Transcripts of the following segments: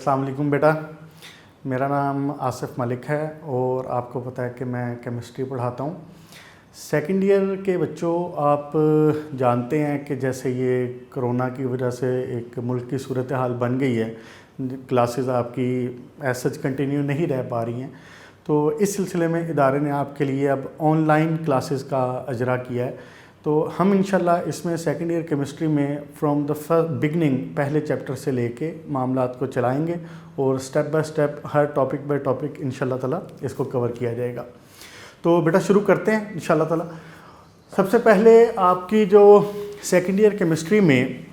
अस्सलाम वालेकुम बेटा। मेरा नाम आसिफ मलिक है और आपको पता है कि मैं केमिस्ट्री पढ़ाता हूँ। सेकंड ईयर के बच्चों, आप जानते हैं कि जैसे ये कोरोना की वजह से एक मुल्क की सूरत हाल बन गई है, क्लासेस आपकी ऐसा कंटिन्यू नहीं रह पा रही हैं, तो इस सिलसिले में इदारे ने आपके लिए अब ऑनलाइन क्लासेस का अजरा किया है। तो हम इंशाल्लाह इसमें सेकंड ईयर केमिस्ट्री में फ्रॉम द बिगनिंग पहले चैप्टर से लेके मामलात को चलाएंगे और step by step her topic by topic इंशाल्लाह ताला इसको कवर किया जाएगा। तो बेटा शुरू करते हैं इंशाल्लाह ताला। सबसे पहले आपकी जो सेकंड ईयर केमिस्ट्री में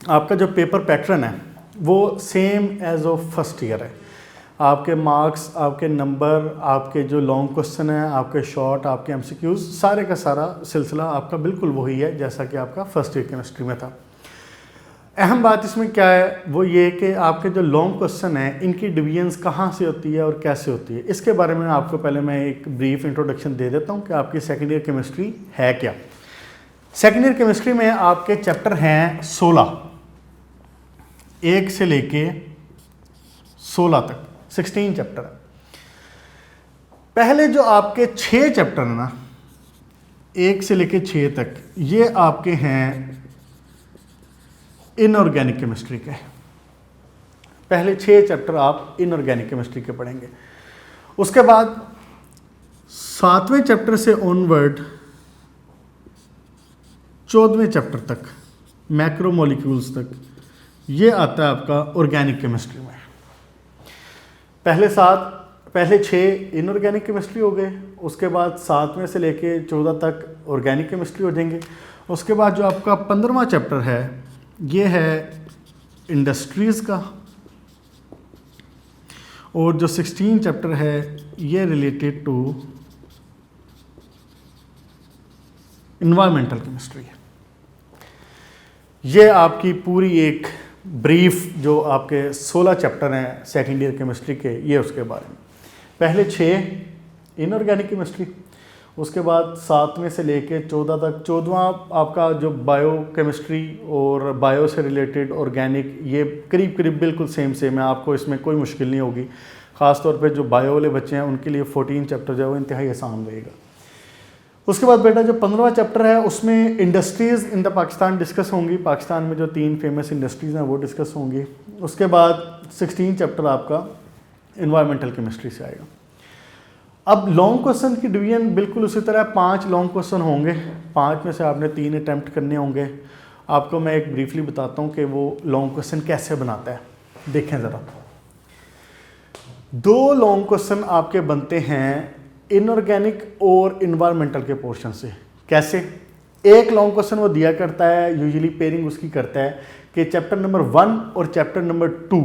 आपका जो पेपर पैटर्न है वो same as of first year है। आपके मार्क्स, आपके नंबर, आपके जो लॉन्ग क्वेश्चन है, आपके शॉर्ट, आपके एमसीक्यूज, सारे का सारा सिलसिला आपका बिल्कुल वही है जैसा कि आपका फर्स्ट ईयर केमिस्ट्री में था। अहम बात इसमें क्या है वो ये कि आपके जो लॉन्ग क्वेश्चन है इनकी डिवीजन्स कहाँ से होती है और कैसे होती है, इसके बारे में आपको पहले मैं एक ब्रीफ इंट्रोडक्शन दे देता हूँ कि आपकी सेकेंड ईयर केमिस्ट्री है क्या। सेकेंड ईयर केमिस्ट्री में आपके चैप्टर हैं 16, 1 से लेके 16 तक 16 चैप्टर है। पहले जो आपके 6 चैप्टर है ना, 1 से लेके 6 तक, ये आपके हैं इनऑर्गेनिक केमिस्ट्री के। पहले 6 चैप्टर आप इनऑर्गेनिक केमिस्ट्री के पढ़ेंगे। उसके बाद 7वें चैप्टर से ऑनवर्ड 14वें चैप्टर तक, मैक्रोमोलिक्यूल्स तक, ये आता है आपका ऑर्गेनिक केमिस्ट्री में। पहले 6 इनऑर्गेनिक केमिस्ट्री हो गए, उसके बाद 7वें से लेके 14 तक ऑर्गेनिक केमिस्ट्री हो जाएंगे। उसके बाद जो आपका 15वां चैप्टर है ये है इंडस्ट्रीज़ का, और जो 16 चैप्टर है ये रिलेटेड टू इन्वायरमेंटल केमिस्ट्री है। ये आपकी पूरी एक ब्रीफ जो आपके 16 चैप्टर हैं सेकेंड ईयर केमिस्ट्री के, ये उसके बारे में। पहले 6 इनऑर्गेनिक केमिस्ट्री, उसके बाद 7वें से लेके 14 तक, 14वां आपका जो बायो केमिस्ट्री और बायो से रिलेटेड ऑर्गेनिक, ये करीब करीब बिल्कुल सेम है। आपको इसमें कोई मुश्किल नहीं होगी। ख़ास तौर पे जो बायो वाले बच्चे हैं उनके लिए 14 चैप्टर जो है वो इंतहाई आसान रहेगा। उसके बाद बेटा जो 15वां चैप्टर है उसमें industries in the Pakistan discuss होंगी। पाकिस्तान में जो 3 फेमस इंडस्ट्रीज़ हैं वो डिस्कस होंगी। उसके बाद 16 चैप्टर आपका इन्वायरमेंटल केमिस्ट्री से आएगा। अब लॉन्ग क्वेश्चन की डिवीजन बिल्कुल उसी तरह 5 लॉन्ग क्वेश्चन होंगे। 5 में से आपने 3 अटैम्प्ट करने होंगे। आपको मैं एक ब्रीफली बताता हूँ कि वो लॉन्ग क्वेश्चन कैसे बनाता है। देखें ज़रा, 2 लॉन्ग क्वेश्चन आपके बनते हैं इनऑर्गेनिक और इन्वायरमेंटल के पोर्शन से। कैसे? एक लॉन्ग क्वेश्चन वो दिया करता है, यूजुअली पेयरिंग उसकी करता है कि चैप्टर नंबर 1 और चैप्टर नंबर 2,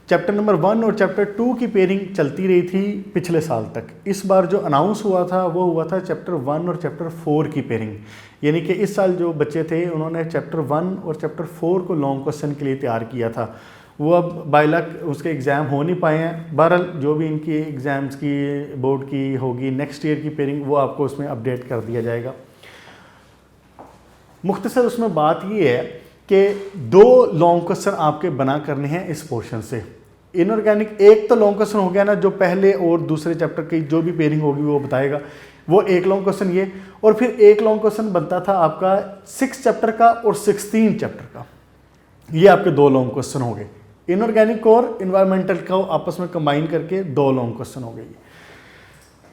चैप्टर नंबर 1 और चैप्टर 2 की पेयरिंग चलती रही थी पिछले साल तक। इस बार जो अनाउंस हुआ था वो हुआ था चैप्टर 1 और चैप्टर 4 की पेयरिंग, यानी कि इस साल जो बच्चे थे उन्होंने चैप्टर 1 और चैप्टर 4 को लॉन्ग क्वेश्चन के लिए तैयार किया था। वो अब बाय लक उसके एग्ज़ाम हो नहीं पाए हैं। बहरहाल जो भी इनकी एग्ज़ाम्स की बोर्ड की होगी नेक्स्ट ईयर की पेयरिंग, वो आपको उसमें अपडेट कर दिया जाएगा। मुख्तसर उसमें बात ये है कि 2 लॉन्ग क्वेश्चन आपके बना करने हैं इस पोर्शन से। इनऑर्गेनिक एक तो लॉन्ग क्वेश्चन हो गया ना, जो पहले और दूसरे चैप्टर की जो भी पेयरिंग होगी वो बताएगा, वो एक लॉन्ग क्वेश्चन ये। और फिर एक लॉन्ग क्वेश्चन बनता था आपका 6 चैप्टर का और 16 चैप्टर का। ये आपके 2 लॉन्ग क्वेश्चन हो गए। इनऑर्गेनिक और इन्वायरमेंटल को आपस में कंबाइन करके 2 लॉन्ग क्वेश्चन हो गए।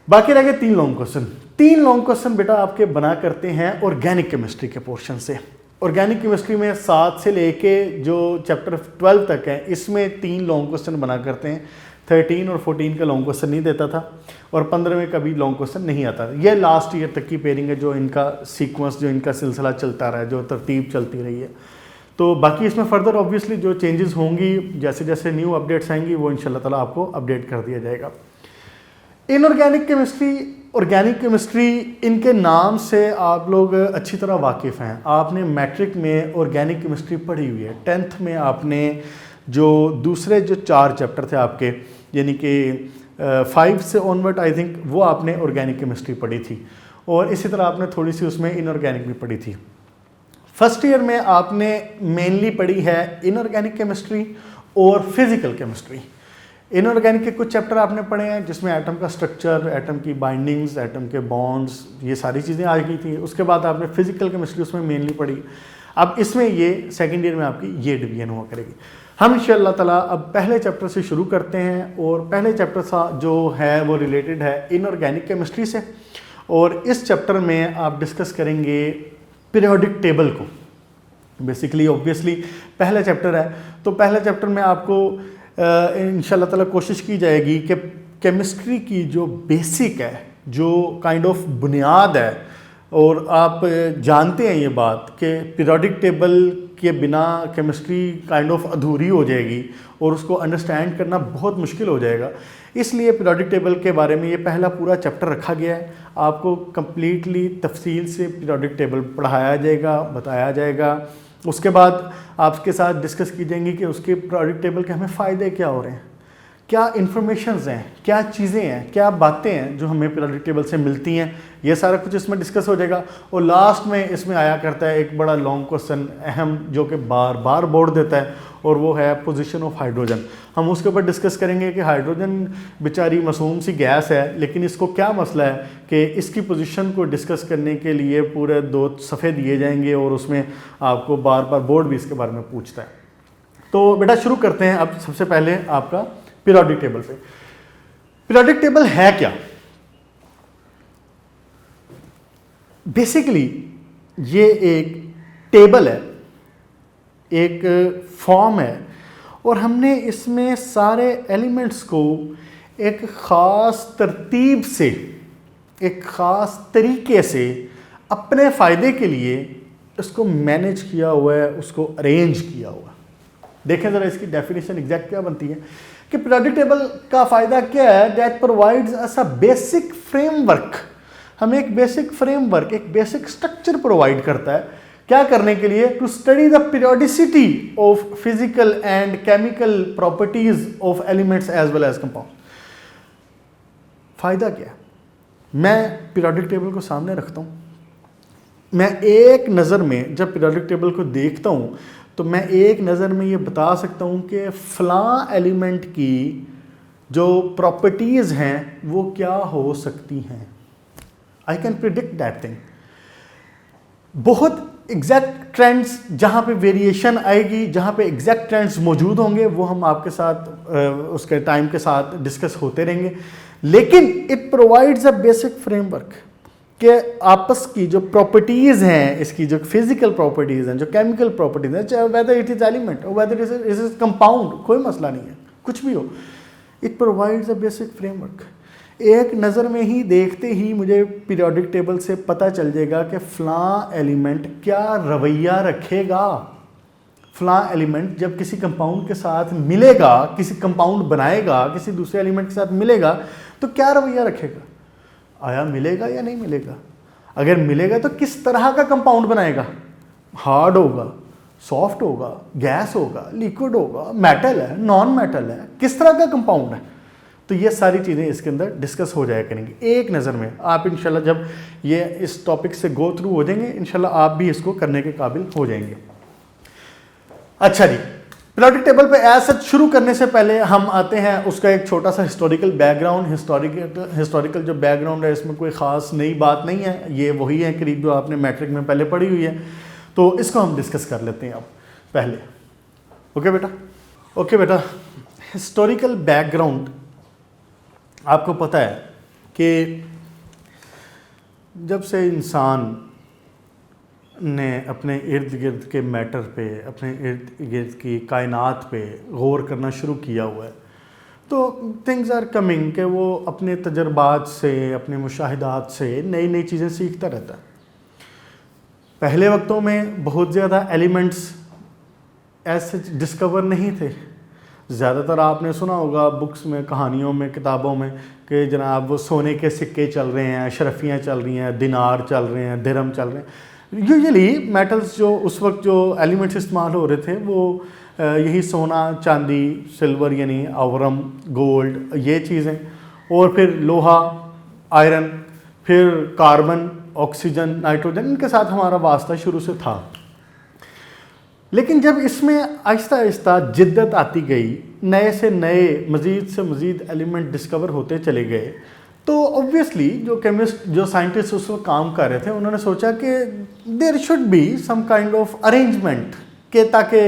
बाकी रह गए 3 लॉन्ग क्वेश्चन। 3 लॉन्ग क्वेश्चन बेटा आपके बना करते हैं ऑर्गेनिक केमिस्ट्री के पोर्शन से। ऑर्गेनिक केमिस्ट्री में 7 से लेके जो चैप्टर 12 तक है इसमें 3 लॉन्ग क्वेश्चन बना करते हैं। 13 और 14 का लॉन्ग क्वेश्चन नहीं देता था और 15वें का भी लॉन्ग क्वेश्चन नहीं आता। यह लास्ट ईयर तक की पेयरिंग है, जो इनका सीक्वेंस, जो इनका सिलसिला चलता रहा है, जो तरतीब चलती रही है। तो बाकी इसमें फर्दर ऑब्वियसली जो चेंजेस होंगी, जैसे जैसे न्यू अपडेट्स आएंगी, वो इंशाल्लाह ताला आपको अपडेट कर दिया जाएगा। इनऑर्गेनिक केमिस्ट्री, ऑर्गेनिक केमिस्ट्री, इनके नाम से आप लोग अच्छी तरह वाकिफ़ हैं। आपने मैट्रिक में ऑर्गेनिक केमिस्ट्री पढ़ी हुई है। 10th में आपने जो दूसरे जो 4 चैप्टर थे आपके, यानी कि 5 से ऑनवर्ड आई थिंक, वो आपने ऑर्गेनिक केमिस्ट्री पढ़ी थी, और इसी तरह आपने थोड़ी सी उसमें इनऑर्गेनिक भी पढ़ी थी। फर्स्ट ईयर में आपने मेनली पढ़ी है इनऑर्गेनिक केमिस्ट्री और फिजिकल केमिस्ट्री। इनऑर्गेनिक के कुछ चैप्टर आपने पढ़े हैं जिसमें एटम का स्ट्रक्चर, एटम की बाइंडिंग्स, एटम के बॉन्ड्स, ये सारी चीज़ें आ गई थी। उसके बाद आपने फिजिकल केमिस्ट्री उसमें मेनली पढ़ी। अब इसमें ये सेकेंड ईयर में आपकी ये डिवीजन हुआ करेगी। हम इंशाअल्लाह ताला अब पहले चैप्टर से शुरू करते हैं और पहले चैप्टर सा जो है वो रिलेटेड है इनऑर्गेनिक केमिस्ट्री से, और इस चैप्टर में आप डिस्कस करेंगे पीरियोडिक टेबल को। बेसिकली ऑब्वियसली पहला चैप्टर है, तो पहले चैप्टर में आपको इंशाअल्लाह ताला कोशिश की जाएगी कि केमिस्ट्री की जो बेसिक है, जो काइंड ऑफ बुनियाद है, और आप जानते हैं ये बात कि पीरियोडिक टेबल के बिना केमिस्ट्री काइंड ऑफ अधूरी हो जाएगी और उसको अंडरस्टैंड करना बहुत मुश्किल हो जाएगा। इसलिए पीरियोडिक टेबल के बारे में ये पहला पूरा चैप्टर रखा गया है। आपको कंप्लीटली तफसील से पीरियोडिक टेबल पढ़ाया जाएगा, बताया जाएगा। उसके बाद आपके साथ डिस्कस की जाएंगी कि उसके पीरियोडिक टेबल के हमें फ़ायदे क्या हो रहे हैं, क्या इन्फॉर्मेशंस हैं, क्या चीज़ें हैं, क्या बातें हैं जो हमें पीरियोडिक टेबल से मिलती हैं। ये सारा कुछ इसमें डिस्कस हो जाएगा। और लास्ट में इसमें आया करता है एक बड़ा लॉन्ग क्वेश्चन अहम, जो कि बार बार बोर्ड देता है, और वो है पोजीशन ऑफ हाइड्रोजन। हम उसके ऊपर डिस्कस करेंगे कि हाइड्रोजन बेचारी मासूम सी गैस है, लेकिन इसको क्या मसला है कि इसकी पोजीशन को डिस्कस करने के लिए पूरे 2 सफ़े दिए जाएंगे और उसमें आपको बार बार बोर्ड भी इसके बारे में पूछता है। तो बेटा शुरू करते हैं। अब सबसे पहले आपका पीरियोडिक टेबल पे। पीरियोडिक टेबल है क्या? बेसिकली ये एक टेबल है, एक फॉर्म है, और हमने इसमें सारे एलिमेंट्स को एक ख़ास तरतीब से, एक ख़ास तरीके से अपने फ़ायदे के लिए इसको मैनेज किया हुआ है, उसको अरेंज किया हुआ है। देखें ज़रा इसकी डेफिनेशन एग्जैक्ट क्या बनती है कि पीरियोडिक टेबल का फ़ायदा क्या है। That provides us a basic framework. हमें एक बेसिक फ्रेमवर्क, एक बेसिक स्ट्रक्चर प्रोवाइड करता है। क्या करने के लिए? To study the periodicity of physical and chemical properties of elements as well as compound. फ़ायदा क्या है? मैं पीरियोडिक टेबल को सामने रखता हूँ, मैं एक नज़र में जब पीरियोडिक टेबल को देखता हूँ तो मैं एक नज़र में ये बता सकता हूँ कि फ़लाँ एलिमेंट की जो प्रॉपर्टीज़ हैं वो क्या हो सकती हैं। I can predict that thing. बहुत एग्जैक्ट ट्रेंड्स, जहाँ पे वेरिएशन आएगी, जहाँ पे एग्जैक्ट ट्रेंड्स मौजूद होंगे, वो हम आपके साथ उसके टाइम के साथ डिस्कस होते रहेंगे। लेकिन it provides a basic framework कि आपस की जो प्रॉपर्टीज़ हैं, इसकी जो फिजिकल प्रॉपर्टीज़ हैं, जो केमिकल प्रॉपर्टीज़ हैं, चाहे वेदर इट इज़ एलिमेंट और वेदर इट इज़ कंपाउंड, कोई मसला नहीं है, कुछ भी हो, it provides a basic framework. एक नज़र में ही देखते ही मुझे पीरियोडिक टेबल से पता चल जाएगा कि फ़लाँ एलिमेंट क्या रवैया रखेगा। फ़लाँ एलिमेंट जब किसी कंपाउंड के साथ मिलेगा, किसी कंपाउंड बनाएगा, किसी दूसरे एलिमेंट के साथ मिलेगा, तो क्या रवैया रखेगा। आया मिलेगा या नहीं मिलेगा? अगर मिलेगा तो किस तरह का कंपाउंड बनाएगा? हार्ड होगा, सॉफ्ट होगा, गैस होगा, लिक्विड होगा, मेटल है, नॉन मेटल है, किस तरह का कंपाउंड है। तो ये सारी चीज़ें इसके अंदर डिस्कस हो जाया करेंगी एक नज़र में। आप इंशाल्लाह जब ये इस टॉपिक से गो थ्रू हो जाएंगे, इंशाल्लाह आप भी इसको करने के काबिल हो जाएंगे। अच्छा जी, पीरियोडिक टेबल पे ऐसा शुरू करने से पहले हम आते हैं उसका एक छोटा सा हिस्टोरिकल बैकग्राउंड। हिस्टोरिकल जो बैकग्राउंड है, इसमें कोई ख़ास नई बात नहीं है, ये वही है करीब जो आपने मैट्रिक में पहले पढ़ी हुई है। तो इसको हम डिस्कस कर लेते हैं अब पहले। ओके बेटा, ओके बेटा, हिस्टोरिकल बैकग्राउंड आपको पता है कि जब से इंसान ने अपने इर्द गिर्द के मैटर पे, अपने इर्द गिर्द की कायनात पे गौर करना शुरू किया हुआ है, तो थिंग्स आर कमिंग कि वो अपने तजर्बात से, अपने मुशाहिदात से नई नई चीज़ें सीखता रहता है। पहले वक्तों में बहुत ज़्यादा एलिमेंट्स ऐसे डिस्कवर नहीं थे। ज़्यादातर आपने सुना होगा बुक्स में, कहानियों में, किताबों में कि जनाब वो सोने के सिक्के चल रहे हैं, अशरफियाँ चल रही हैं, दिनार चल रहे हैं, दिरहम चल रहे हैं। यूजुअली मेटल्स जो उस वक्त जो एलिमेंट्स इस्तेमाल हो रहे थे वो यही सोना, चांदी, सिल्वर यानी आवरम, गोल्ड, ये चीज़ें, और फिर लोहा, आयरन, फिर कार्बन, ऑक्सीजन, नाइट्रोजन, इनके साथ हमारा वास्ता शुरू से था। लेकिन जब इसमें आहिस्ता आहिस्ता जिद्दत आती गई, नए से नए मज़ीद से मज़ीद एलिमेंट डिस्कवर होते चले गए, तो ऑब्वियसली जो साइंटिस्ट उस वक्त काम कर रहे थे उन्होंने सोचा कि there should be some kind of arrangement, कि ताकि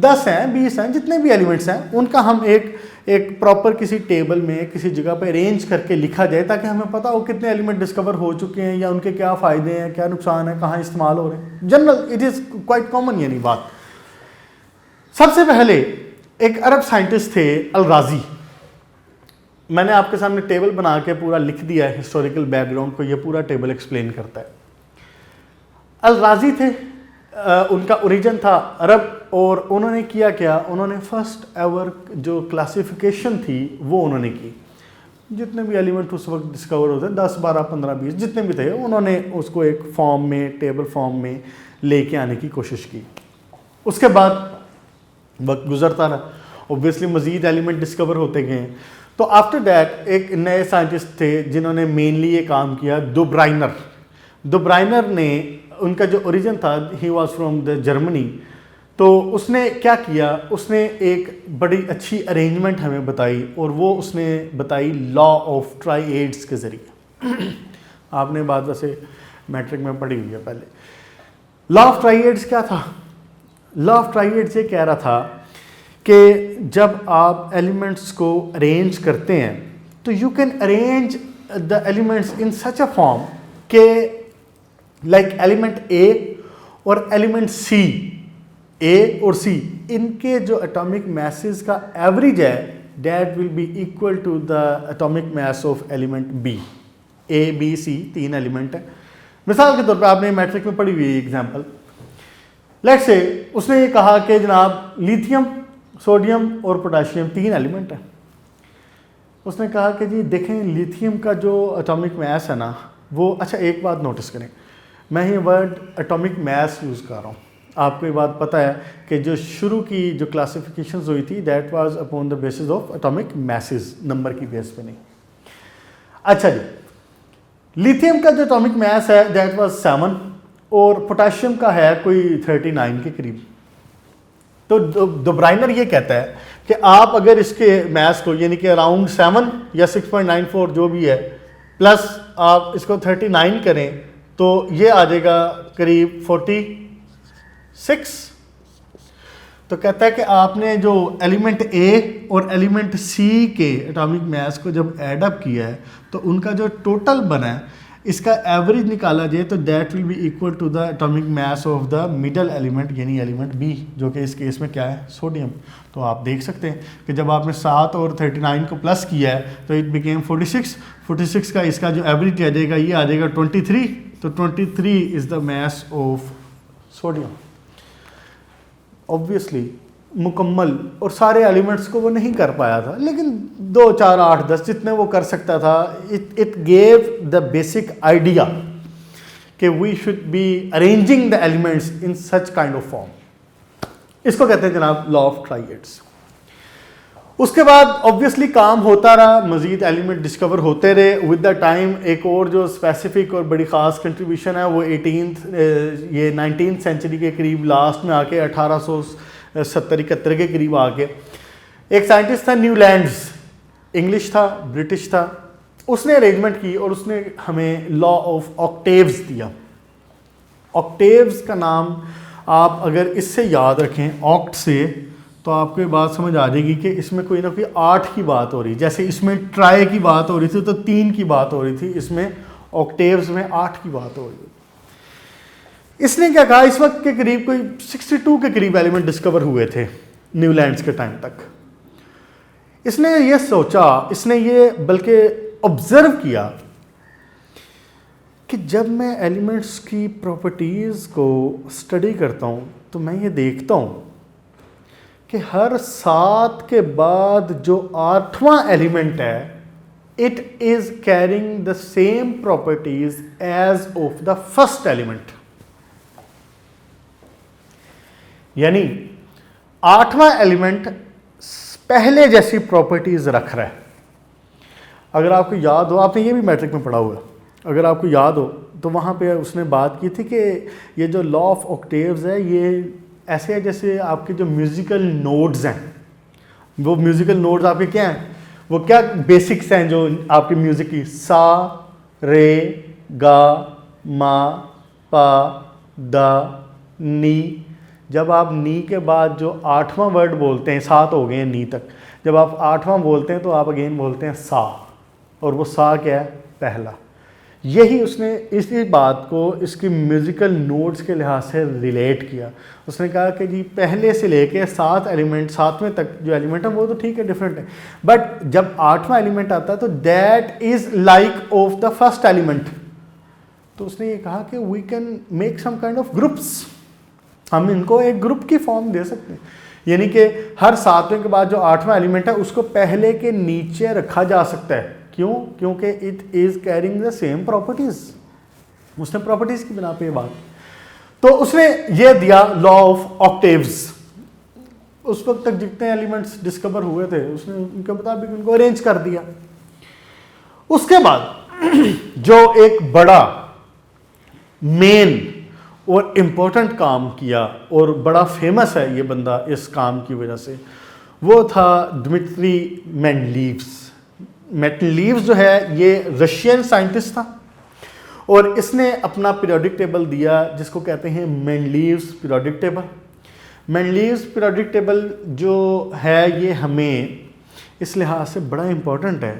10 हैं 20 हैं जितने भी एलिमेंट्स हैं उनका हम एक प्रॉपर किसी टेबल में किसी जगह पे अरेंज करके लिखा जाए, ताकि हमें पता हो कितने एलिमेंट डिस्कवर हो चुके हैं या उनके क्या फ़ायदे हैं, क्या नुकसान है, कहाँ इस्तेमाल हो रहे हैं। General it is quite common यानी बात। सबसे पहले एक अरब साइंटिस्ट थे अल-राज़ी। मैंने आपके सामने टेबल बना के पूरा लिख दिया है, हिस्टोरिकल बैकग्राउंड को ये पूरा टेबल एक्सप्लेन करता है। अल-राज़ी थे, उनका ओरिजिन था अरब, और उन्होंने किया क्या, उन्होंने फर्स्ट एवर जो क्लासिफिकेशन थी वो उन्होंने की। जितने भी एलिमेंट उस वक्त डिस्कवर होते 10 12 15 20 जितने भी थे उन्होंने उसको एक फॉर्म में, टेबल फॉर्म में लेके आने की कोशिश की। उसके बाद वक्त गुजरता रहा, ऑब्वियसली मज़ीद एलिमेंट डिस्कवर होते गए। तो आफ्टर दैट एक नए साइंटिस्ट थे जिन्होंने मेनली ये काम किया, दुब्राइनर ने, उनका जो ओरिजिन था he was from the Germany. तो उसने क्या किया, उसने एक बड़ी अच्छी अरेंजमेंट हमें बताई, और वो उसने बताई लॉ ऑफ ट्राइएड्स के ज़रिए। आपने बात वैसे मैट्रिक में पढ़ी हुई है पहले। लॉ ऑफ ट्राइएड्स क्या था? लॉ ऑफ ट्राइएड्स ये कह रहा था कि जब आप एलिमेंट्स को अरेंज करते हैं तो you can arrange the elements in such a form के लाइक एलिमेंट ए और एलिमेंट सी, ए और सी, इनके जो एटॉमिक मैसेस का एवरेज है that will be equal to the atomic mass of element B. A B C 3 element है। मिसाल के तौर पे आपने मैट्रिक में पढ़ी हुई एग्जांपल, लेट्स से उसने ये कहा कि जनाब लिथियम, सोडियम और पोटाशियम 3 एलिमेंट है। उसने कहा कि जी देखें लिथियम का जो एटॉमिक मैस है ना वो, अच्छा एक बात नोटिस करें, मैं ये वर्ड एटॉमिक मैस यूज़ कर रहा हूँ। आपको ये बात पता है कि जो शुरू की जो क्लासिफिकेशन हुई थी that was upon the basis of atomic masses, number की बेस पे नहीं। अच्छा जी, लिथियम का जो एटॉमिक मैस है दैट वाज 7 और पोटाशियम का है कोई 39 के करीब। तो दुब्राइनर ये कहता है कि आप अगर इसके मैस को यानी कि अराउंड 7 या 6.94 जो भी है प्लस आप इसको 39 करें तो ये आ जाएगा करीब 46। तो कहता है कि आपने जो एलिमेंट ए और एलिमेंट सी के एटॉमिक मैस को जब ऐड अप किया है तो उनका जो टोटल बना है इसका एवरेज निकाला जाए तो that will be equal to the atomic mass of the middle element यानी एलिमेंट बी, जो कि इस केस में क्या है, सोडियम। तो आप देख सकते हैं कि जब आपने 7 और 39 को प्लस किया है तो इट बिकेम 46 का इसका जो एवरेज आ जाएगा ये आ जाएगा 23। तो 23 is the mass of sodium. Obviously मुकम्मल और सारे एलिमेंट्स को वो नहीं कर पाया था, लेकिन 2 4 8 10 जितने वो कर सकता था, it gave the basic idea कि we should be arranging the elements in such kind of form. इसको कहते हैं जनाब लॉ ऑफ ट्राइएड्स। उसके बाद ऑब्वियसली काम होता रहा, मजीद एलिमेंट डिस्कवर होते रहे विद द टाइम। एक और जो स्पेसिफिक और बड़ी ख़ास कंट्रीब्यूशन है वो 19th सेंचुरी के करीब लास्ट में आके 1870-71 के करीब आके एक साइंटिस्ट था न्यूलैंड्स, इंग्लिश था, ब्रिटिश था, उसने अरेंजमेंट की और उसने हमें लॉ ऑफ ऑक्टेव्स दिया। ऑक्टेव्स का नाम आप अगर इससे याद रखें ऑक्ट से तो आपको ये बात समझ आ जाएगी कि इसमें कोई ना कोई 8 की बात हो रही, जैसे इसमें ट्राई की बात हो रही थी तो 3 की बात हो रही थी, इसमें ऑक्टेव्स में 8 की बात हो रही है। इसने क्या कहा, इस वक्त के करीब कोई 62 के करीब एलिमेंट डिस्कवर हुए थे न्यूलैंड्स के टाइम तक। इसने ये सोचा, इसने ये बल्कि ऑब्जर्व किया कि जब मैं एलिमेंट्स की प्रॉपर्टीज़ को स्टडी करता हूँ तो मैं ये देखता हूँ कि हर 7 के बाद जो 8वां एलिमेंट है it is carrying the same properties as of the first element. यानी 8वां एलिमेंट पहले जैसी प्रॉपर्टीज रख रहा है। अगर आपको याद हो, आपने ये भी मैट्रिक में पढ़ा हुआ है, अगर आपको याद हो तो वहाँ पे उसने बात की थी कि ये जो लॉ ऑफ ऑक्टेव्स है ये ऐसे है जैसे आपके जो म्यूज़िकल नोड्स हैं, वो म्यूज़िकल नोड्स आपके क्या हैं, वो क्या बेसिक्स हैं जो आपके म्यूज़िक की, सा रे गा मा पा दा नी। जब आप नी के बाद जो 8वां वर्ड बोलते हैं, 7 हो गए हैं नी तक, जब आप 8वां बोलते हैं तो आप अगेन बोलते हैं सा, और वो सा क्या है, पहला। यही उसने इसी बात को इसकी म्यूज़िकल नोट्स के लिहाज से रिलेट किया। उसने कहा कि जी पहले से लेके 7 एलिमेंट, 7वें तक जो एलिमेंट है वो तो ठीक है, डिफरेंट है, बट जब 8वां एलिमेंट आता है तो that is like of the first element. तो उसने ये कहा कि we can make some kind of groups, हम इनको एक ग्रुप की फॉर्म दे सकते हैं, यानी कि हर 7वें के बाद जो 8वां एलिमेंट है उसको पहले के नीचे रखा जा सकता है। क्यों? क्योंकि it is carrying the same properties. उसने प्रॉपर्टीज़ की बिना पे ये बात, तो उसने ये दिया लॉ ऑफ ऑक्टेव्स। उस वक्त तक जितने एलिमेंट्स डिस्कवर हुए थे उसने उनके मुताबिक उनको अरेंज कर दिया। उसके बाद जो एक बड़ा मेन और इम्पोर्टेंट काम किया और बड़ा फेमस है ये बंदा इस काम की वजह से, वो था डिमित्री मेंडलीव्स। मेंडलीव्स जो है ये रशियन साइंटिस्ट था और इसने अपना पीरियोडिक टेबल दिया जिसको कहते हैं Mendeleev's periodic table. Mendeleev's periodic table जो है ये हमें इस लिहाज से बड़ा इम्पोर्टेंट है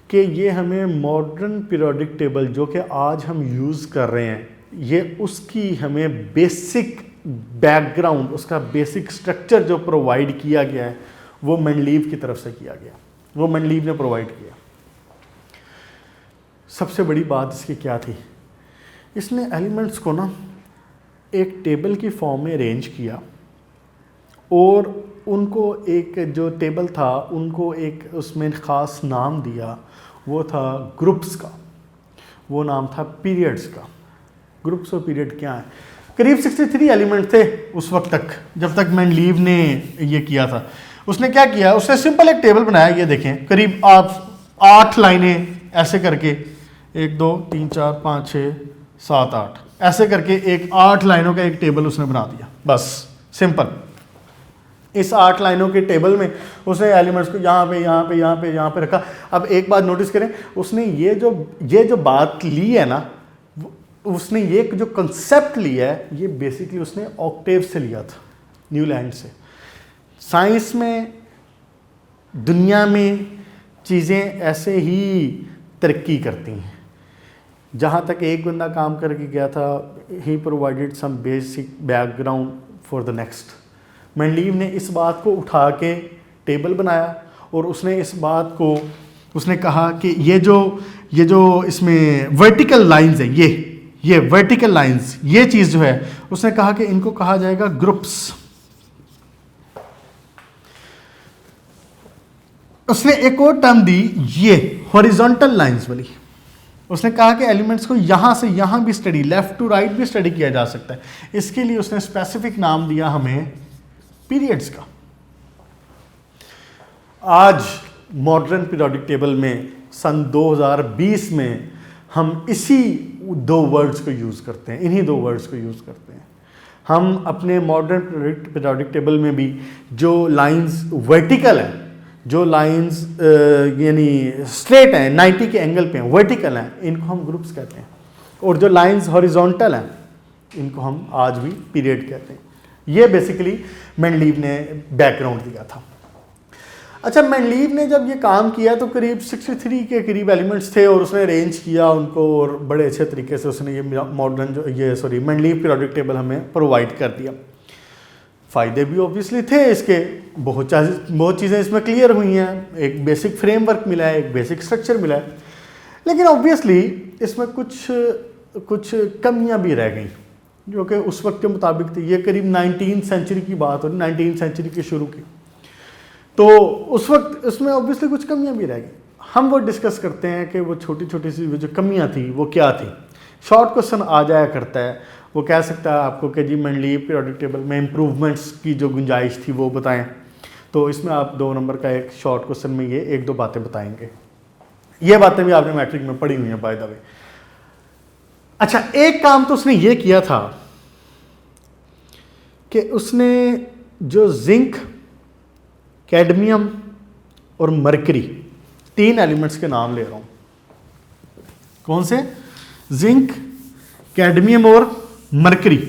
कि ये हमें मॉडर्न पीरियोडिक टेबल जो कि आज हम यूज़ कर रहे हैं, ये उसकी हमें बेसिक बैकग्राउंड, उसका बेसिक स्ट्रक्चर जो प्रोवाइड किया गया है वो मेंडलीव की तरफ से किया गया, वो मेंडलीव ने प्रोवाइड किया। सबसे बड़ी बात इसकी क्या थी, इसने एलिमेंट्स को ना एक टेबल की फॉर्म में अरेंज किया और उनको एक जो टेबल था उनको एक उसमें ख़ास नाम दिया, वो था ग्रुप्स का, वो नाम था पीरियड्स का। ग्रुप्स और पीरियड क्या है, करीब 63 एलिमेंट थे उस वक्त तक जब तक मेंडलीव ने ये किया था। उसने क्या किया, उसने सिंपल एक टेबल बनाया, ये देखें करीब आप 8 लाइनें ऐसे करके 1 2 3 4 5 6 7 8 ऐसे करके एक 8 लाइनों का एक टेबल उसने बना दिया, बस सिंपल। इस 8 लाइनों के टेबल में उसने एलिमेंट्स को यहाँ पे यहाँ पे यहाँ पे यहाँ पे रखा। अब एक बात नोटिस करें, उसने ये जो बात ली है ना, उसने ये जो कंसेप्ट लिया है ये बेसिकली उसने ऑक्टेव से लिया था, न्यूलैंड से। साइंस में, दुनिया में चीज़ें ऐसे ही तरक्की करती हैं। जहाँ तक एक बंदा काम करके गया था, he provided some basic background for the next. Mendeleev ने इस बात को उठा के टेबल बनाया और उसने इस बात को उसने कहा कि ये जो इसमें वर्टिकल लाइंस है, ये वर्टिकल लाइंस, ये चीज़ जो है उसने कहा कि इनको कहा जाएगा ग्रुप्स। उसने एक और टर्म दी, ये हॉरिजॉन्टल लाइंस वाली। उसने कहा कि एलिमेंट्स को यहाँ से यहाँ भी स्टडी, लेफ्ट टू राइट भी स्टडी किया जा सकता है। इसके लिए उसने स्पेसिफिक नाम दिया हमें पीरियड्स का। आज मॉडर्न पीरियोडिक टेबल में सन 2020 में हम इसी 2 वर्ड्स को यूज़ करते हैं, इन्हीं 2 वर्ड्स को यूज़ करते हैं। हम अपने मॉडर्न पीरियोडिक टेबल में भी जो लाइंस वर्टिकल हैं, जो लाइंस यानी स्ट्रेट हैं, 90 के एंगल पे हैं, वर्टिकल हैं, इनको हम ग्रुप्स कहते हैं। और जो लाइंस हॉरिजॉन्टल हैं इनको हम आज भी पीरियड कहते हैं। ये बेसिकली मेंडलीव ने बैकग्राउंड दिया था। अच्छा, मेंडलीव ने जब ये काम किया तो करीब 63 के करीब एलिमेंट्स थे और उसने अरेंज किया उनको और बड़े अच्छे तरीके से उसने ये मेंडलीव पीरियोडिक टेबल हमें प्रोवाइड कर दिया। फ़ायदे भी ऑब्वियसली थे इसके, बहुत चीज़ें इसमें क्लियर हुई हैं, एक बेसिक फ्रेमवर्क मिला है, एक बेसिक स्ट्रक्चर मिला है, लेकिन ऑब्वियसली इसमें कुछ कमियां भी रह गई जो कि उस वक्त के मुताबिक थी। ये करीब 19th सेंचुरी की बात हो रही, 19th सेंचुरी के शुरू की, तो उस वक्त इसमें ऑब्वियसली कुछ कमियां भी रह गई। हम वो डिस्कस करते हैं कि वो छोटी छोटी सी जो कमियां थी वो क्या थी। शॉर्ट क्वेश्चन आ जाया करता है, वो कह सकता है आपको कि जी मेंडलीव पीरियोडिक टेबल में इम्प्रूवमेंट्स की जो गुंजाइश थी वो बताएं, तो इसमें आप 2 नंबर का एक शॉर्ट क्वेश्चन में ये 1-2 बातें बताएंगे। ये बातें भी आपने मैट्रिक में पढ़ी हुई हैं बाय द वे। अच्छा, एक काम तो उसने ये किया था कि उसने जो जिंक, कैडमियम और मरकरी, 3 एलिमेंट्स के नाम ले रहा हूँ। कौन से? जिंक, कैडमियम और मरकरी।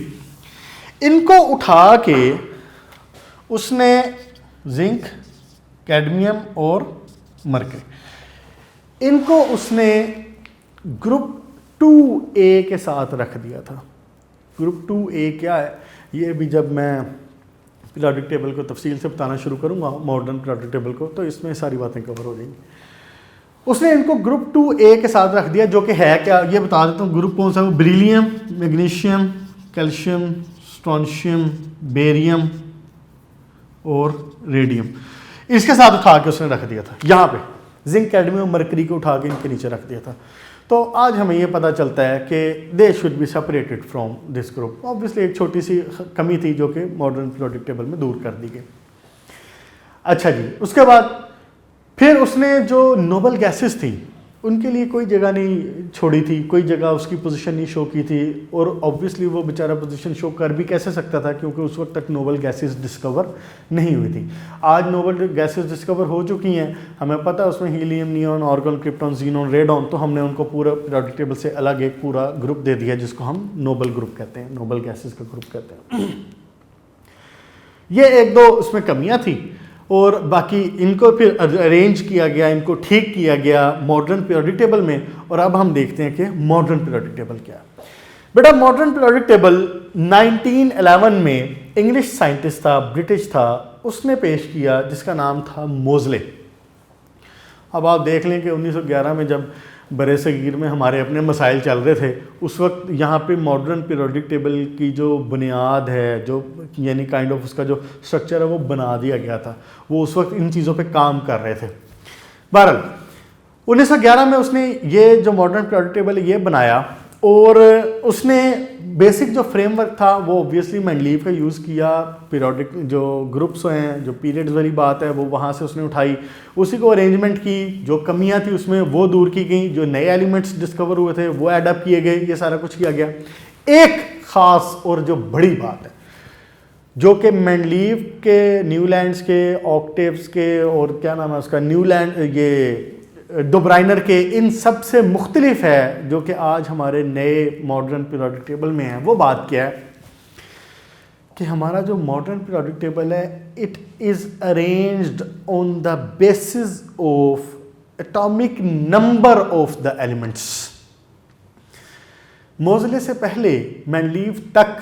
इनको उठा के उसने जिंक, कैडमियम और मरकरी, इनको उसने ग्रुप 2A के साथ रख दिया था। ग्रुप 2A क्या है, ये भी जब मैं पीरियोडिक टेबल को तफसील से बताना शुरू करूँगा, मॉडर्न पीरियोडिक टेबल को, तो इसमें सारी बातें कवर हो जाएंगी। उसने इनको ग्रुप 2A के साथ रख दिया, जो कि है क्या, ये बता देता हूँ। ग्रुप कौन सा? वो beryllium, magnesium, calcium, strontium, barium और रेडियम, इसके साथ उठा के उसने रख दिया था। यहाँ पे जिंक, कैडमियम और मरकरी को उठा के इनके नीचे रख दिया था। तो आज हमें ये पता चलता है कि they should be separated from this group. Obviously एक छोटी सी कमी थी जो कि मॉडर्न पीरियोडिक टेबल में दूर कर दी गई। अच्छा जी, उसके बाद फिर उसने जो नोबल गैसेस थी उनके लिए कोई जगह नहीं छोड़ी थी, कोई जगह उसकी पोजीशन नहीं शो की थी। और ऑब्वियसली वो बेचारा पोजीशन शो कर भी कैसे सकता था, क्योंकि उस वक्त तक नोबल गैसेस डिस्कवर नहीं हुई थी। आज नोबल गैसेस डिस्कवर हो चुकी हैं, हमें पता है उसमें helium, neon, argon, krypton, xenon, radon, तो हमने उनको पूरा पीरियोडिक टेबल से अलग एक पूरा ग्रुप दे दिया जिसको हम नोबल ग्रुप कहते हैं, नोबल गैसेस का ग्रुप कहते हैं। ये एक दो उसमें कमियां थी और बाकी इनको फिर अरेंज किया गया, इनको ठीक किया गया मॉडर्न पीरियोडिक टेबल में। और अब हम देखते हैं कि मॉडर्न पीरियोडिक टेबल क्या है। बेटा मॉडर्न पीरियोडिक टेबल 1911 में इंग्लिश साइंटिस्ट था, ब्रिटिश था, उसने पेश किया, जिसका नाम था मोज़ले। अब आप देख लें कि 1911 में जब बरे सगीर में हमारे अपने मसाइल चल रहे थे, उस वक्त यहाँ पे मॉडर्न पीरियोडिक टेबल की जो बुनियाद है, जो यानी काइंड ऑफ उसका जो स्ट्रक्चर है वो बना दिया गया था। वो उस वक्त इन चीज़ों पे काम कर रहे थे। बहरहाल 1911 में उसने ये जो मॉडर्न पीरियोडिक टेबल ये बनाया और उसने बेसिक जो फ्रेमवर्क था वो ऑब्वियसली मेंडलीव का यूज़ किया। पीरियोडिक जो ग्रुप्स हैं, जो पीरियड्स वाली बात है, वो वहाँ से उसने उठाई, उसी को अरेंजमेंट की, जो कमियां थी उसमें वो दूर की गई, जो नए एलिमेंट्स डिस्कवर हुए थे वो एडअप किए गए, ये सारा कुछ किया गया। एक ख़ास और जो बड़ी बात है, जो कि मेंडलीव के, न्यूलैंड्स के, ऑक्टेव्स के और क्या नाम है उसका, न्यूलैंड, ये डोब्राइनर के, इन सब से मुख्तलिफ है, जो कि आज हमारे नए मॉडर्न पीरियोडिक टेबल में है। वो बात क्या है कि हमारा जो मॉडर्न पीरियोडिक टेबल है, it is arranged on the basis of atomic number of the elements. Moseley से पहले मेंडलीव तक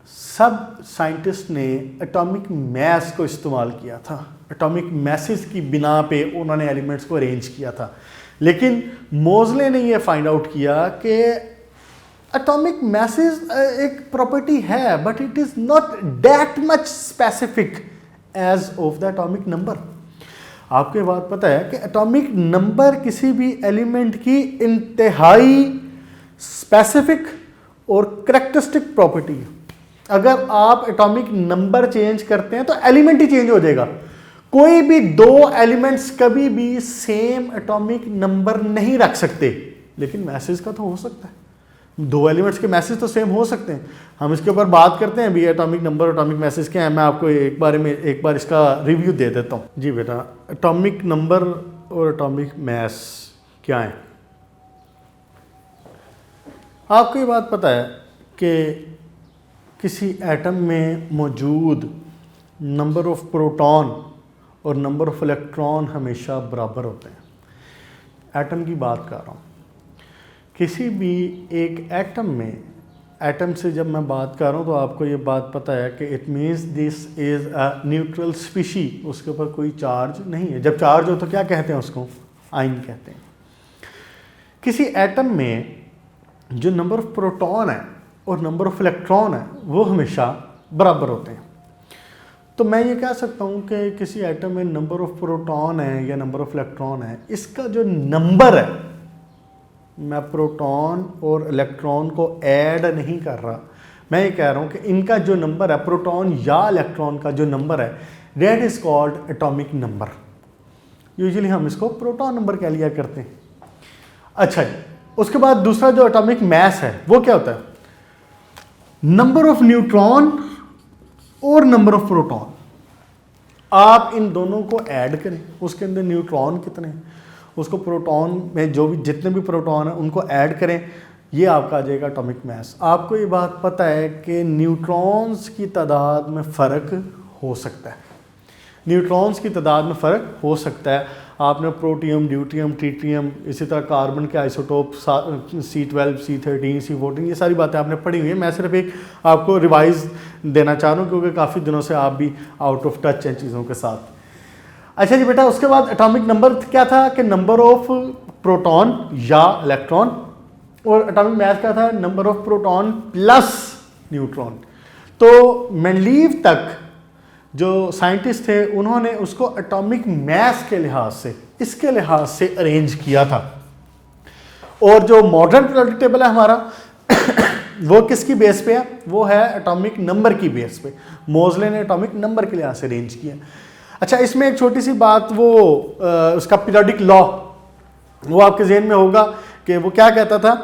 सब साइंटिस्ट ने एटॉमिक मैस को इस्तेमाल किया था। एटॉमिक मैसेस की बिना पे उन्होंने एलिमेंट्स को अरेंज किया था। लेकिन मोज़ले ने ये फाइंड आउट किया कि एटॉमिक मैसेस एक प्रॉपर्टी है, but it is not that much specific as of the atomic number. आपको ये बात पता है कि एटॉमिक नंबर किसी भी एलिमेंट की इंतहाई स्पेसिफिक और करैक्टरिस्टिक प्रॉपर्टी है। अगर आप एटॉमिक नंबर चेंज करते हैं तो एलिमेंट ही चेंज हो जाएगा। कोई भी दो एलिमेंट्स कभी भी सेम एटॉमिक नंबर नहीं रख सकते, लेकिन मैसेज का तो हो सकता है। दो एलिमेंट्स के मैसेज तो सेम हो सकते हैं। हम इसके ऊपर बात करते हैं भी, एटॉमिक नंबर, एटॉमिक मैसेज क्या है। मैं आपको एक बार इसका रिव्यू दे देता हूँ। जी बेटा, एटॉमिक नंबर और एटॉमिक मैस क्या है? आपको ये बात पता है कि किसी एटम में मौजूद नंबर ऑफ प्रोटॉन और नंबर ऑफ इलेक्ट्रॉन हमेशा बराबर होते हैं। एटम की बात कर रहा हूँ। किसी भी एक एटम में, एटम से जब मैं बात कर रहा हूँ तो आपको ये बात पता है कि it means this is a neutral species. उसके ऊपर कोई चार्ज नहीं है। जब चार्ज हो तो क्या कहते हैं उसको? आयन कहते हैं। किसी एटम में जो नंबर ऑफ प्रोटॉन है और नंबर ऑफ इलेक्ट्रॉन है वो हमेशा बराबर होते हैं। तो मैं ये कह सकता हूँ कि किसी एटम में नंबर ऑफ प्रोटॉन है या नंबर ऑफ इलेक्ट्रॉन है, इसका जो नंबर है, मैं प्रोटॉन और इलेक्ट्रॉन को ऐड नहीं कर रहा, मैं ये कह रहा हूँ कि इनका जो नंबर है, प्रोटॉन या इलेक्ट्रॉन का जो नंबर है, that is called atomic number. Usually हम इसको प्रोटॉन नंबर कह लिया करते हैं। अच्छा जी, उसके बाद दूसरा जो एटॉमिक मैस है वो क्या होता है? नंबर ऑफ न्यूट्रॉन और नंबर ऑफ प्रोटॉन, आप इन दोनों को ऐड करें, उसके अंदर न्यूट्रॉन कितने हैं, उसको प्रोटॉन में जो भी जितने भी प्रोटॉन हैं उनको ऐड करें, ये आपका आ जाएगा एटॉमिक मास। आपको ये बात पता है कि न्यूट्रॉन्स की तादाद में फ़र्क हो सकता है, न्यूट्रॉन्स की तादाद में फ़र्क हो सकता है। आपने प्रोटियम, ड्यूटियम, ट्रीटियम, इसी तरह कार्बन के आइसोटोप C12, C13, C14, ये सारी बातें आपने पढ़ी हुई हैं। मैं सिर्फ एक आपको रिवाइज देना चाह रहा हूँ क्योंकि काफ़ी दिनों से आप भी आउट ऑफ टच हैं चीज़ों के साथ। अच्छा जी बेटा, उसके बाद एटॉमिक नंबर क्या था कि नंबर ऑफ प्रोटॉन या इलेक्ट्रॉन, और एटॉमिक मास क्या था, number of proton plus neutron. तो मेंडलीव तक जो साइंटिस्ट थे उन्होंने उसको एटॉमिक मास के लिहाज से, इसके लिहाज से अरेंज किया था। और जो मॉडर्न पीरियोडिक टेबल है हमारा वो किसकी बेस पे है, वो है एटॉमिक नंबर की बेस पे। मोज़ले ने एटॉमिक नंबर के लिहाज से अरेंज किया। अच्छा, इसमें एक छोटी सी बात, वो उसका पीरियोडिक लॉ वो आपके जहन में होगा कि वो क्या कहता था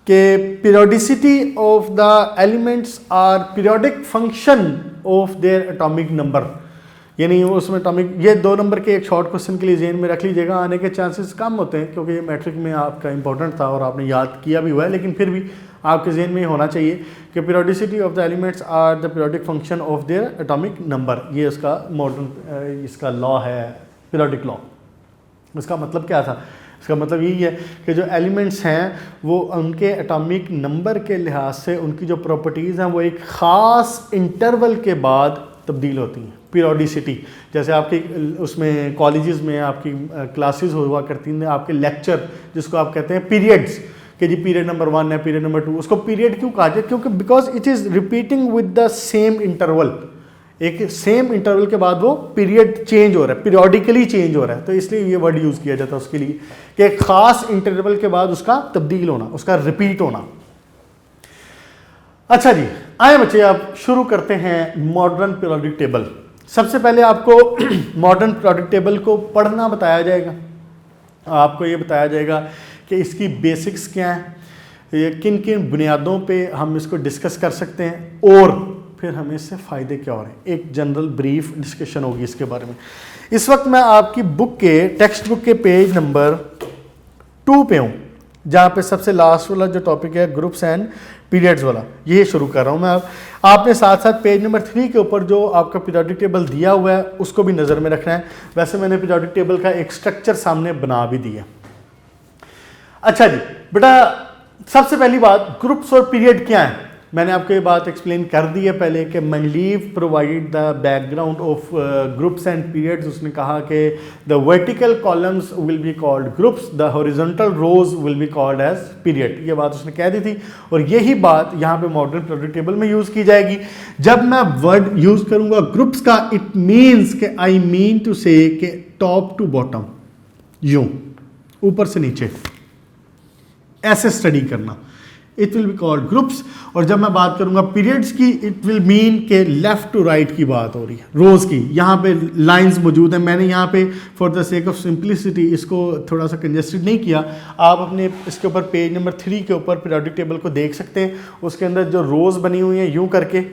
कि periodicity of the elements are periodic function of their atomic number, यानी उसमें एटॉमिक, ये 2 नंबर के एक शॉर्ट क्वेश्चन के लिए जहन में रख लीजिएगा, आने के चांसेस कम होते हैं क्योंकि ये मैट्रिक में आपका इंपॉर्टेंट था और आपने याद किया भी हुआ है, लेकिन फिर भी आपके जहन में ये होना चाहिए कि periodicity of the elements are the periodic function of their atomic number. ये उसका मॉडर्न इसका लॉ है, पीरियोडिक लॉ। इसका मतलब क्या था, इसका मतलब यही है कि जो एलिमेंट्स हैं वो उनके एटॉमिक नंबर के लिहाज से उनकी जो प्रॉपर्टीज़ हैं वो एक ख़ास इंटरवल के बाद तब्दील होती हैं। पीरियोडिसिटी, जैसे आपके उसमें कॉलेजेस में आपकी क्लासेस हुआ करती हैं, आपके लेक्चर जिसको आप कहते हैं पीरियड्स, कि जी पीरियड नंबर 1 है, पीरियड नंबर 2, उसको पीरियड क्यों कहा जाए, क्योंकि because it is repeating with the same interval, एक सेम इंटरवल के बाद वो पीरियड चेंज हो रहा है, पीरियोडिकली चेंज हो रहा है, तो इसलिए ये वर्ड यूज़ किया जाता है उसके लिए कि एक खास इंटरवल के बाद उसका तब्दील होना, उसका रिपीट होना। अच्छा जी, आए बच्चे, आप शुरू करते हैं मॉडर्न पीरियोडिक टेबल। सबसे पहले आपको मॉडर्न पीरियोडिक टेबल को पढ़ना बताया जाएगा, आपको ये बताया जाएगा कि इसकी बेसिक्स क्या हैं, ये किन किन बुनियादों पे हम इसको डिस्कस कर सकते हैं और फिर हमें इससे फ़ायदे क्या हो रहे हैं। एक जनरल ब्रीफ डिस्कशन होगी इसके बारे में। इस वक्त मैं आपकी बुक के टेक्स्ट बुक के पेज नंबर 2 पे हूँ, जहाँ पे सबसे लास्ट वाला जो टॉपिक है ग्रुप्स एंड पीरियड्स वाला, ये शुरू कर रहा हूँ मैं। आपने साथ साथ पेज नंबर 3 के ऊपर जो आपका पीरियोडिक टेबल दिया हुआ है उसको भी नज़र में रखना है। वैसे मैंने पीरियोडिक टेबल का एक स्ट्रक्चर सामने बना भी दिया। अच्छा जी बेटा, सबसे पहली बात, ग्रुप्स और पीरियड क्या है। मैंने आपको ये बात एक्सप्लेन कर दी है पहले कि Mendeleev provide the background of groups and periods. उसने कहा कि the vertical columns will be called groups, the horizontal rows will be called as period. ये बात उसने कह दी थी और यही बात यहाँ पे मॉडर्न पीरियोडिक टेबल में यूज़ की जाएगी। जब मैं वर्ड यूज़ करूँगा ग्रुप्स का, इट मीन्स के आई मीन टू से कि टॉप टू बॉटम, यूँ ऊपर से नीचे ऐसे स्टडी करना, it will be called groups. और जब मैं बात करूंगा पीरियड्स की, इट विल मीन के लेफ्ट टू राइट की बात हो रही है, रोज की। यहाँ पे लाइंस मौजूद हैं, मैंने यहाँ पे for the sake of simplicity इसको थोड़ा सा कंजेस्टेड नहीं किया। आप अपने इसके ऊपर पेज नंबर 3 के ऊपर पीरियोडिक टेबल को देख सकते हैं। उसके अंदर जो रोज बनी हुई हैं यूं करके,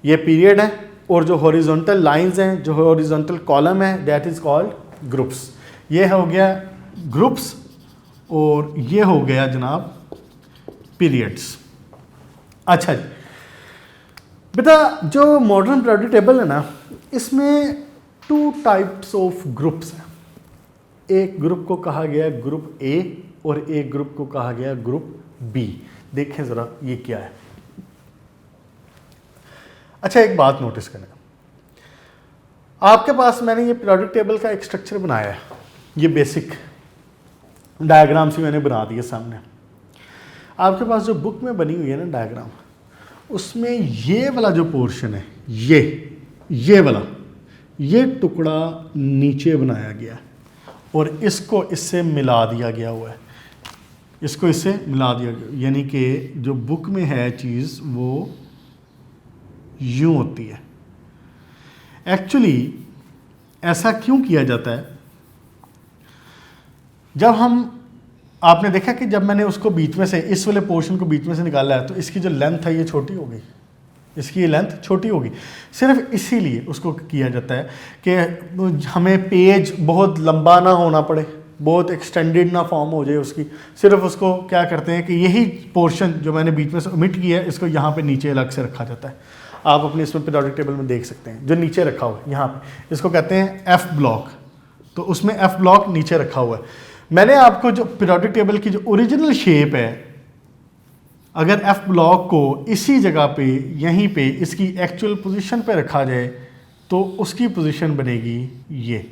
ये पीरियड है, और जो हॉरिजॉन्टल लाइंस हैं, जो हॉरिजॉन्टल कॉलम है, दैट इज कॉल्ड ग्रुप्स। ये हो गया ग्रुप्स और ये हो गया जनाब पीरियड्स। अच्छा जी बेटा, जो मॉडर्न पीरियोडिक टेबल है ना, इसमें 2 टाइप्स ऑफ ग्रुप्स हैं। एक ग्रुप को कहा गया ग्रुप ए और एक ग्रुप को कहा गया ग्रुप बी। देखें ज़रा ये क्या है। अच्छा, एक बात नोटिस करना, आपके पास मैंने ये पीरियोडिक टेबल का एक स्ट्रक्चर बनाया है, ये बेसिक डायग्राम से मैंने बना दिया सामने। आपके पास जो बुक में बनी हुई है ना डायग्राम, उसमें ये वाला जो पोर्शन है, ये वाला, ये टुकड़ा नीचे बनाया गया और इसको इससे मिला दिया गया हुआ है, इसको इससे मिला दिया गया, यानी कि जो बुक में है चीज़ वो यूं होती है। एक्चुअली ऐसा क्यों किया जाता है, जब हम, आपने देखा कि जब मैंने उसको बीच में से, इस वाले पोर्शन को बीच में से निकाला है, तो इसकी जो लेंथ है ये छोटी हो गई, इसकी ये लेंथ छोटी होगी। सिर्फ इसीलिए उसको किया जाता है कि हमें पेज बहुत लंबा ना होना पड़े, बहुत एक्सटेंडेड ना फॉर्म हो जाए उसकी। सिर्फ उसको क्या करते हैं कि यही पोर्शन जो मैंने बीच में से ओमिट किया है, इसको यहाँ पे नीचे अलग से रखा जाता है। आप अपने इसमें पीरियोडिक टेबल में देख सकते हैं जो नीचे रखा हुआ है यहाँ पे, इसको कहते हैं एफ ब्लॉक। तो उसमें एफ ब्लॉक नीचे रखा हुआ है। मैंने आपको जो पीरियोडिक टेबल की जो ओरिजिनल शेप है, अगर एफ ब्लॉक को इसी जगह पे यहीं पे इसकी एक्चुअल पोजीशन पे रखा जाए तो उसकी पोजीशन बनेगी ये।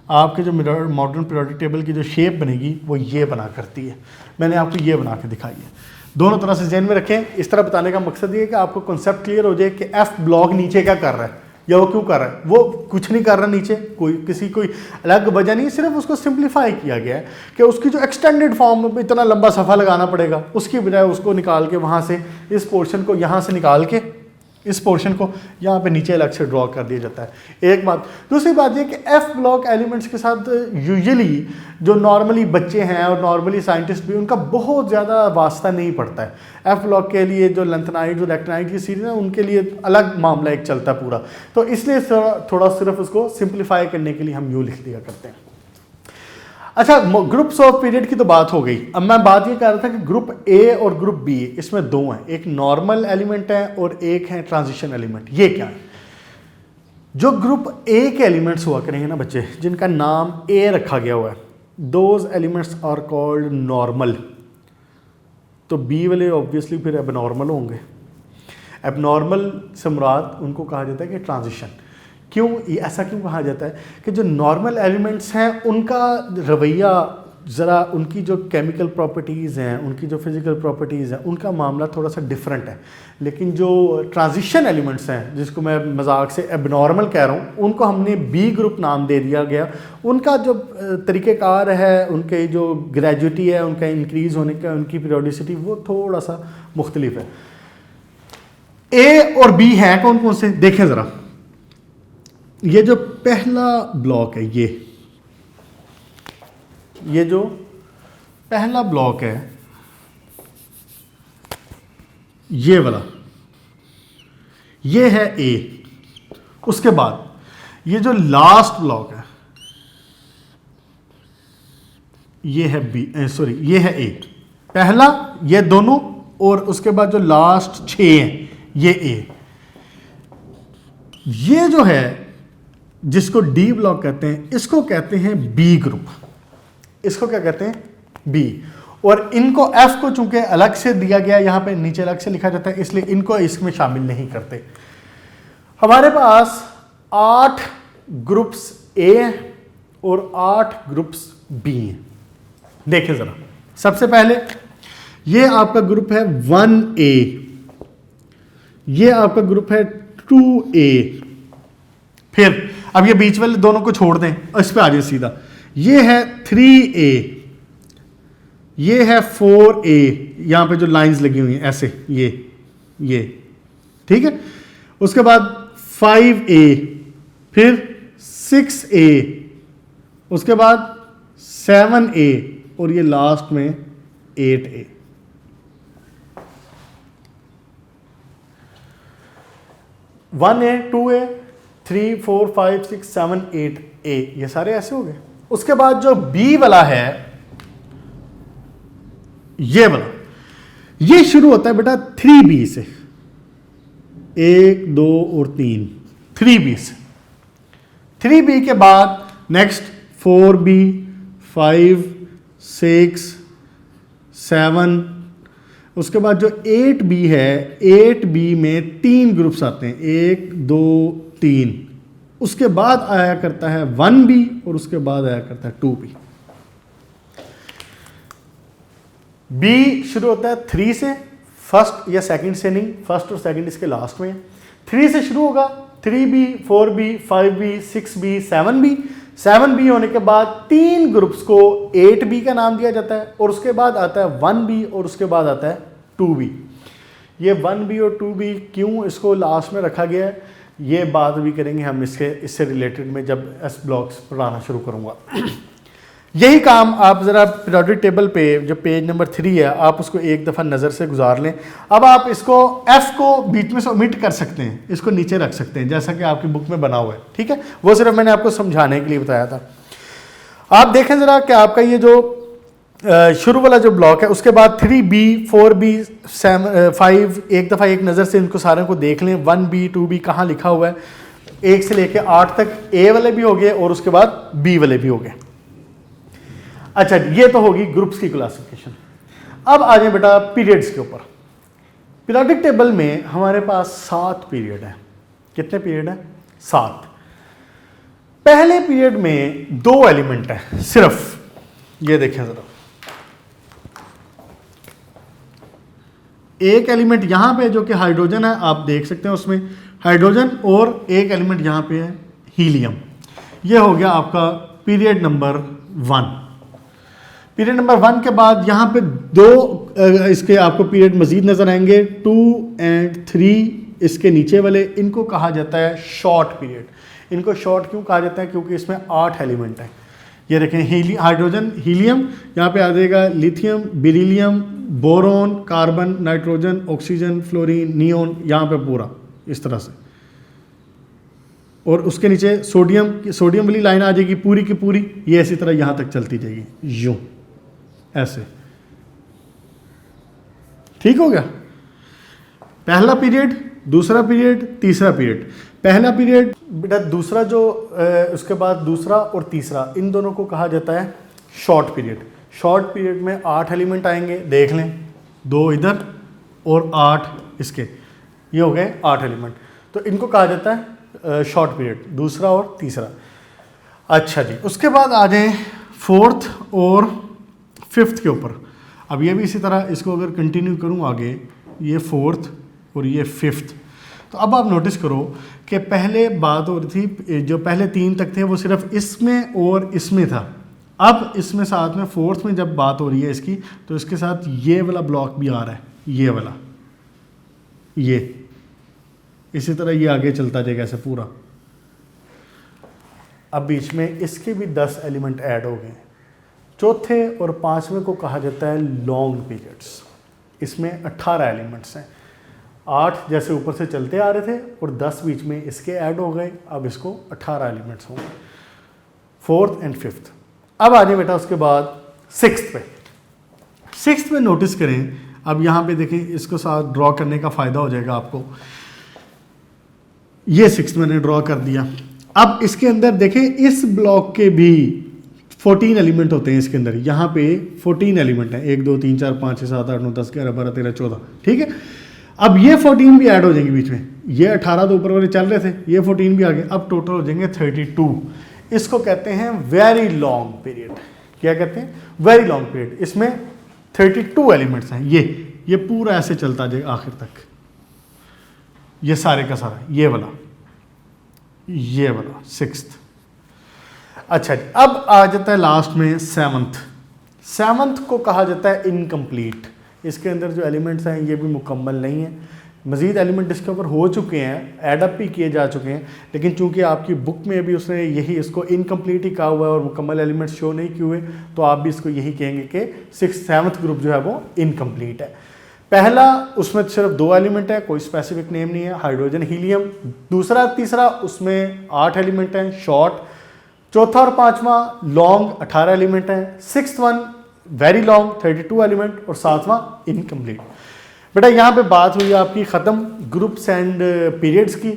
आपके जो मॉडर्न पीरियोडिक टेबल की जो शेप बनेगी वो ये बना करती है। मैंने आपको ये बना के दिखाई है। दोनों तरह से ज़हन में रखें। इस तरह बताने का मकसद ये है कि आपको कॉन्सेप्ट क्लियर हो जाए कि एफ ब्लॉक नीचे क्या कर रहा है या वो क्यों कर रहा है। वो कुछ नहीं कर रहा नीचे, कोई अलग वजह नहीं, सिर्फ उसको सिंप्लीफाई किया गया है कि उसकी जो एक्सटेंडेड फॉर्म में इतना लंबा सफ़ा लगाना पड़ेगा, उसकी बजाय उसको निकाल के वहाँ से इस पोर्शन को यहाँ से निकाल के इस पोर्शन को यहाँ पे नीचे अलग से ड्रॉ कर दिया जाता है। एक बात। दूसरी बात ये कि एफ ब्लॉक एलिमेंट्स के साथ यूजुअली जो नॉर्मली बच्चे हैं और नॉर्मली साइंटिस्ट भी, उनका बहुत ज़्यादा वास्ता नहीं पड़ता है। एफ ब्लॉक के लिए जो लेंथेनाइड और एक्टिनाइड की सीरीज है उनके लिए अलग मामला एक चलता है पूरा। तो इसलिए थोड़ा सिर्फ उसको सिंप्लीफाई करने के लिए हम यूँ लिख दिया करते हैं। अच्छा, ग्रुप्स ऑफ पीरियड की तो बात हो गई। अब मैं बात ये कर रहा था कि ग्रुप ए और ग्रुप बी, इसमें दो हैं, एक नॉर्मल एलिमेंट है और एक है ट्रांजिशन एलिमेंट। ये क्या है? जो ग्रुप ए के एलिमेंट्स हुआ करेंगे ना बच्चे, जिनका नाम ए रखा गया हुआ है, those elements are called normal. तो बी वाले ऑब्वियसली फिर एबनॉर्मल होंगे। एबनॉर्मल से मुराद उनको कहा जाता है कि ट्रांजिशन। क्यों ऐसा क्यों कहा जाता है कि जो नॉर्मल एलिमेंट्स हैं उनका रवैया ज़रा, उनकी जो केमिकल प्रॉपर्टीज़ हैं, उनकी जो फिज़िकल प्रॉपर्टीज़ हैं, उनका मामला थोड़ा सा डिफरेंट है। लेकिन जो ट्रांजिशन एलिमेंट्स हैं, जिसको मैं मजाक से एबनॉर्मल कह रहा हूँ, उनको हमने बी ग्रुप नाम दे दिया गया। उनका जो तरीक़ेकार है, उनके जो ग्रेजुटी है, उनका इंक्रीज़ होने का, उनकी पीरियोडिसिटी, वो थोड़ा सा मुख्तलिफ है। ए और बी हैं कौन कौन से, देखें ज़रा। ये जो पहला ब्लॉक है, ये जो पहला ब्लॉक है, ये वाला, ये है ए। उसके बाद ये जो लास्ट ब्लॉक है, ये है बी, सॉरी ये है ए। पहला ये दोनों, और उसके बाद जो लास्ट 6 हैं ये ए। ये जो है जिसको डी ब्लॉक कहते हैं, इसको कहते हैं बी ग्रुप। इसको क्या कहते हैं? बी। और इनको एफ को चूंकि अलग से दिया गया, यहां पे नीचे अलग से लिखा जाता है, इसलिए इनको इसमें शामिल नहीं करते। हमारे पास 8 ग्रुप्स ए हैं और 8 ग्रुप्स बी हैं। देखें जरा, सबसे पहले ये आपका ग्रुप है 1A, ये आपका ग्रुप है 2A। फिर अब ये बीच वाले दोनों को छोड़ दें, इस पे आ जाए सीधा। ये है 3A, ये है 4A, यहां पे जो लाइंस लगी हुई हैं ऐसे, ये ठीक है। उसके बाद 5A, फिर 6A, उसके बाद 7A, और ये लास्ट में 8A। वन ए, 2A, 3, 4, 5, 6, 7, 8A, ये सारे ऐसे हो गए। उसके बाद जो B वाला है, ये वाला, ये शुरू होता है बेटा 3B से। 1, 2 और 3, 3B से। 3B के बाद नेक्स्ट 4B, 5, 6, 7। उसके बाद जो 8B है, 8B में 3 ग्रुप्स आते हैं, 1, 2, 3। उसके बाद आया करता है 1B और उसके बाद आया करता है 2B। B शुरू होता है 3 से, फर्स्ट या सेकंड से नहीं, फर्स्ट और सेकंड इसके लास्ट में। 3 से शुरू होगा, 3B, 4B, 5B, 6B, 7B। 7B होने के बाद 3 ग्रुप्स को 8B का नाम दिया जाता है, और उसके बाद आता है 1B और उसके बाद आता है 2B। ये 1B और 2B क्यों इसको लास्ट में रखा गया है, ये बात भी करेंगे हम इससे रिलेटेड में, जब एस ब्लॉक्स पढ़ाना शुरू करूँगा। यही काम आप ज़रा पीरियोडिक टेबल पे जो पेज नंबर 3 है आप उसको एक दफ़ा नज़र से गुजार लें। अब आप इसको एफ को बीच में से ओमिट कर सकते हैं, इसको नीचे रख सकते हैं जैसा कि आपकी बुक में बना हुआ है, ठीक है। वो सिर्फ मैंने आपको समझाने के लिए बताया था। आप देखें ज़रा कि आपका ये जो शुरू वाला जो ब्लॉक है उसके बाद 3B 4B 5 एक दफ़ा एक नज़र से इनको सारे को देख लें। 1B 2B कहाँ लिखा हुआ है, 1 से लेकर 8 तक ए वाले भी हो गए और उसके बाद बी वाले भी हो गए। अच्छा, ये तो होगी ग्रुप्स की क्लासिफिकेशन। अब आ जाए बेटा पीरियड्स के ऊपर। पीरियोडिक टेबल में हमारे पास 7 पीरियड है। कितने पीरियड है? 7। पहले पीरियड में 2 एलिमेंट है सिर्फ, ये देखें जरा, एक एलिमेंट यहां पे जो कि हाइड्रोजन है, आप देख सकते हैं उसमें हाइड्रोजन, और एक एलिमेंट यहां पे है हीलियम। ये हो गया आपका पीरियड नंबर 1। पीरियड नंबर 1 के बाद यहाँ पे 2 इसके आपको पीरियड मजीद नजर आएंगे, 2 और 3 इसके नीचे वाले, इनको कहा जाता है शॉर्ट पीरियड। इनको शॉर्ट क्यों कहा जाता है? क्योंकि इसमें 8 एलिमेंट हैं। ये देखें, हाइड्रोजन, हीलियम, यहाँ पे आ जाएगा lithium, beryllium, boron, carbon, nitrogen, oxygen, fluorine, neon, यहाँ पे पूरा इस तरह से। और उसके नीचे सोडियम वाली लाइन आ जाएगी पूरी की पूरी, ये इसी तरह यहाँ तक चलती जाएगी, यूं ऐसे। ठीक हो गया? पहला पीरियड, दूसरा पीरियड, तीसरा पीरियड। पहला पीरियड बेटा, दूसरा जो उसके बाद दूसरा और तीसरा, इन दोनों को कहा जाता है शॉर्ट पीरियड। शॉर्ट पीरियड में 8 एलिमेंट आएंगे, देख लें, 2 इधर और 8 इसके, ये हो गए 8 एलिमेंट। तो इनको कहा जाता है शॉर्ट पीरियड, दूसरा और तीसरा। अच्छा जी, उसके बाद आ जाए 4th और 5th के ऊपर। अब ये भी इसी तरह, इसको अगर कंटिन्यू करूँ आगे, ये 4th और ये 5th। तो अब आप नोटिस करो कि पहले बात हो रही थी, जो पहले 3 तक थे वो सिर्फ इसमें और इसमें था। अब इसमें साथ में 4th में जब बात हो रही है इसकी, तो इसके साथ ये वाला ब्लॉक भी आ रहा है, ये वाला, ये इसी तरह ये आगे चलता जाएगा ऐसे पूरा। अब बीच में इसके भी 10 एलिमेंट ऐड हो गए। चौथे और 5वें को कहा जाता है लॉन्ग पीरियड्स। इसमें 18 एलिमेंट्स हैं, 8 जैसे ऊपर से चलते आ रहे थे और 10 बीच में इसके ऐड हो गए। अब इसको 18 एलिमेंट्स होंगे, 4th और 5th। अब आ जाए बेटा उसके बाद 6th पे। 6th में नोटिस करें, अब यहाँ पे देखें, इसको साथ ड्रॉ करने का फ़ायदा हो जाएगा आपको। ये 6th मैंने ड्रॉ कर दिया। अब इसके अंदर देखें, इस ब्लॉक के भी 14 एलिमेंट होते हैं इसके अंदर। यहाँ पे 14 एलिमेंट हैं, 1 2 3 4 5 6 7 8 9 10 11 12 13 14, ठीक है। अब ये 14 भी ऐड हो जाएंगे बीच में। ये 18 तो ऊपर वाले चल रहे थे, ये 14 भी आ गए। अब टोटल हो जाएंगे 32। इसको कहते हैं वेरी लॉन्ग पीरियड। क्या कहते हैं? Very long period. इसमें 32 एलिमेंट्स हैं। ये पूरा ऐसे चलता जाएगा आखिर तक, ये सारे का सारा, ये वाला 6th। अच्छा जी, अब आ जाता है लास्ट में 7th। 7th को कहा जाता है इनकम्प्लीट। इसके अंदर जो एलिमेंट्स हैं ये भी मुकम्मल नहीं है, मज़ीद एलिमेंट डिस्कवर हो चुके हैं, एडअप भी किए जा चुके हैं, लेकिन चूंकि आपकी बुक में भी उसने यही इसको इनकम्प्लीट ही कहा हुआ है और मुकम्मल एलिमेंट्स शो नहीं किए हुए, तो आप भी इसको यही कहेंगे कि 7th ग्रुप जो है वो इनकम्प्लीट है। पहला, उसमें सिर्फ 2 एलिमेंट है, कोई स्पेसिफिक नेम नहीं है, हाइड्रोजन, हीलियम। दूसरा, तीसरा, उसमें 8 एलिमेंट हैं, शॉर्ट। चौथा और 5वां लॉन्ग, 18 एलिमेंट हैं। 6th one very long, 32 element. और 7वां इनकम्प्लीट। बेटा यहाँ पे बात हुई आपकी ख़त्म ग्रुप्स एंड पीरियड्स की।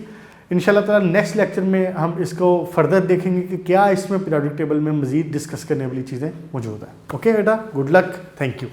इंशाल्लाह ताला नेक्स्ट लेक्चर में हम इसको फर्दर देखेंगे कि क्या इसमें पीरियोडिक टेबल में मज़ीद डिस्कस करने वाली चीज़ें मौजूद हैं। ओके बेटा, गुड लक, थैंक यू।